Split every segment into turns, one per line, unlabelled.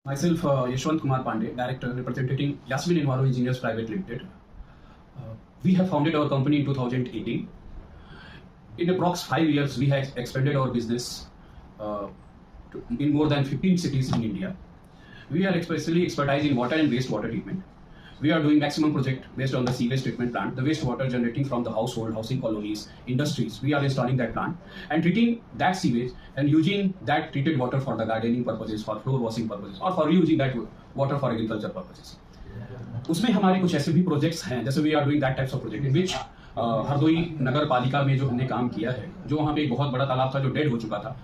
Myself, Yashwant Kumar Pandey, Director representing Yasmin Enviro Engineers Private Limited. We have founded our company in 2018. In approx 5 years, we have expanded our business in more than 15 cities in India. We are especially expertise in water and wastewater treatment. We are doing maximum project based on the sewage treatment plant, the wastewater generating from the household, housing colonies, industries. We are installing that plant and treating that sewage and using that treated water for the gardening purposes, for floor washing purposes, or for using that water for agriculture purposes. उसमें हमारे कुछ ऐसे भी projects हैं, जैसे we are doing that types of project in which Hardoi Nagar Palika में जो हमने काम किया है, जो वहाँ पे एक बहुत बड़ा तालाब था जो डेड हो चुका था,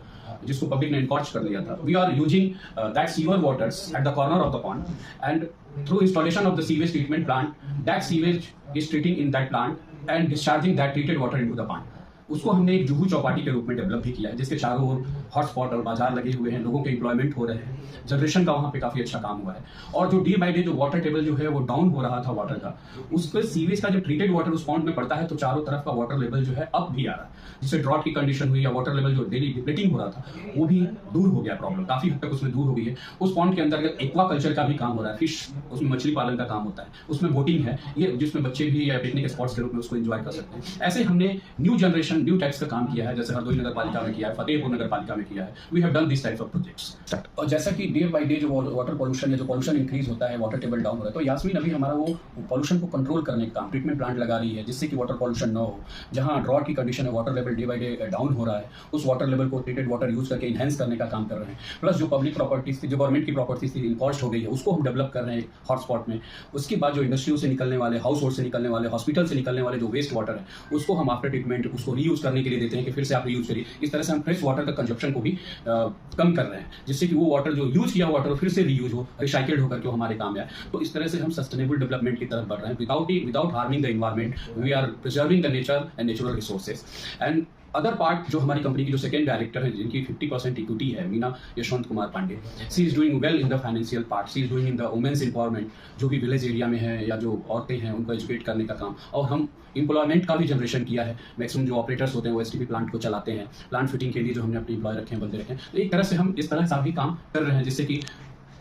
जिसको पब्लिक ने इनकॉर्च कर लिया था. We are using that sewer waters at the corner of the pond and through installation of the sewage treatment plant, that sewage is treating in that plant and discharging that treated water into the pond. उसको हमने एक जुहू चौपाटी के रूप में develop भी किया है, जिसके चारों ओर हॉटस्पॉट और बाजार लगे हुए हैं, लोगों के एम्प्लॉयमेंट हो रहे हैं, जनरेशन का वहाँ पे काफी अच्छा काम हुआ है. और जो डे बाय डे जो वाटर टेबल जो है वो डाउन हो रहा था वाटर का, उसके सीवेज का जब ट्रीटेड वाटर उस पॉन्ड में पड़ता है तो चारों तरफ का वाटर लेवल जो है अप भी आ रहा है, जिससे ड्रॉट की कंडीशन हुई या वाटर लेवल जो डेली डिप्लेटिंग हो रहा था वो भी दूर हो गया. प्रॉब्लम काफी हद तक उसमें दूर हो गई है. उस पॉन्ड के अंतर्गत एक्वा कल्चर का भी काम हो रहा है, फिश उसमें मछली पालन का काम होता है, उसमें बोटिंग है, ये जिसमें बच्चे भी या पिकनिक स्पॉट्स के रूप में उसको एंजॉय कर सकते हैं. ऐसे हमने न्यू जनरेशन न्यू टाइप्स का काम किया है, जैसे हरदोई नगर पालिका में किया है, फतेहपुर नगर पालिका में किया है. We have done this types of projects. और जैसा कि डे बाय डे जो वाटर पॉल्यूशन या जो पॉल्यूशन इंक्रीज होता है, वाटर टेबल डाउन हो रहा है, तो यास्मीन अभी हमारा वो पॉल्यूशन को कंट्रोल करने का काम ट्रीटमेंट प्लांट लगा रही है, जिससे कि वाटर पॉल्यूशन न हो. जहां ड्रॉट की कंडीशन है, water level day by day down हो रहा है, उस वाटर लेवल को ट्रीटेड वाटर यूज करके इनहेंस करने का काम कर रहे हैं. प्लस जो पब्लिक प्रॉपर्टीज थी, जो गवर्नमेंट की प्रॉपर्टीज थी, इनकॉर्च हो गई है, उसको हम डेवलप कर रहे हैं हॉटस्पॉट में. उसके बाद जो इंडस्ट्रियों से निकलने वाले, हाउस होल्ड से निकलने वाले, हॉस्पिटल से निकलने वाले जो वेस्ट वाटर है, उसको हम आफ्टर ट्रीटमेंट उसको रीयूज करने के लिए देते हैं कि फिर से आप रीयूज करिए. इस तरह से हम फ्रेश वाटर का कंजप्शन को भी कम कर रहे हैं, जिससे कि वो वाटर जो यूज किया वाटर फिर से रीयूज हो, रिसाइकल्ड होकर के हमारे काम आए. तो इस तरह से हम सस्टेनेबल डेवलपमेंट की तरफ बढ़ रहे हैं without harming the environment. We are preserving the nature and natural resources. And other part जो हमारी कंपनी की जो सेकंड डायरेक्टर है, जिनकी 50% इक्विटी है, Meena Yashwant Kumar Pandey, she is doing well in the financial part. She is doing in the women's empowerment, जो भी village area में है या जो औरतें हैं उनको एजुकेट करने का काम. और हम एम्प्लॉयमेंट का भी जनरेशन किया है. मैक्सिमम जो ऑपरेटर्स होते हैं वो एसटीपी प्लांट को चलाते हैं, प्लांट फिटिंग के लिए जो हमने अपने एम्प्लॉय रखे हैं, बंदे रखे हैं. तो एक तरह से हम इस तरह से भी काम कर रहे हैं, जिससे कि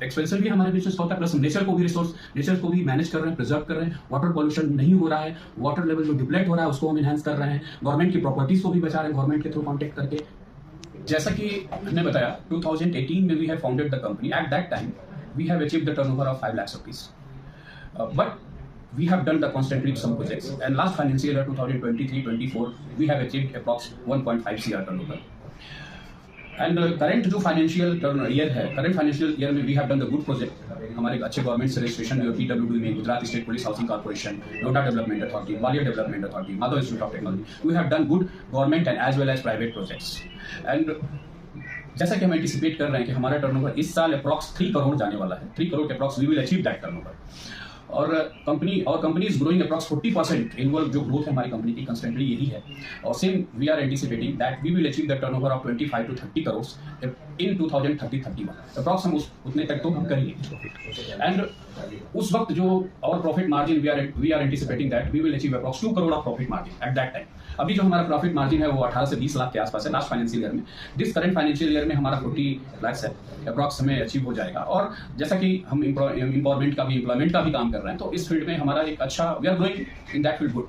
एक्सपेंशन भी हमारे बिजनेस होता है, प्लस नेचर को भी नेचर को भी मैनेज कर रहे हैं, प्रिजर्व कर रहे हैं. वाटर पॉल्यूशन नहीं हो रहा है, वाटर लेवल जो डिप्लेट हो रहा है उसको हम एनहांस कर रहे हैं. गवर्नमेंट की प्रॉपर्टीज को भी बचा रहे हैं गवर्नमेंट के थ्रू कॉन्टेक्ट करके. जैसा कि हमने बताया 2018 में we have founded the company. At that time we have achieved the turnover of 5 lakh rupees, but we have done the constantly some projects, and last financial year 2023-24 we have achieved approx 1.5 CR turnover. And current जो financial year है, current financial year में we have done the good project. हमारे अच्छे government से registration PWD में, Gujarat state police housing corporation, Noida development authority, Gwalior development authority, Madhav institute of technology. We have done good government and as well as private projects. And जैसा कि हम anticipate कर रहे हैं कि हमारा टर्नओवर इस साल अप्रॉक्स 3 करोड़ जाने वाला है. 3 करोड़ के approx we will achieve that turnover. और company is growing approx 40% annual जो ग्रोथ है हमारी कंपनी की कंस्टेंटली यही है. और same we are anticipating that we will achieve the turnover of 25 to 30 crore in 2030-31 approx. हम उतने तक तो हम करेंगे. एंड उस वक्त जो और profit margin we are anticipating that we will achieve approx 2 crore of profit margin at that time. अभी जो हमारा प्रॉफिट मार्जिन है वो 18 से 20 लाख के आसपास है लास्ट फाइनेंशियल ईयर में. दिस करंट फाइनेंशियल ईयर में हमारा 40 लाख है अप्रॉक्स हमें अचीव हो जाएगा. और जैसा कि हम एम्प्लॉयमेंट का भी काम कर रहे हैं, तो इस फील्ड में हमारा एक अच्छा we are growing in that field good.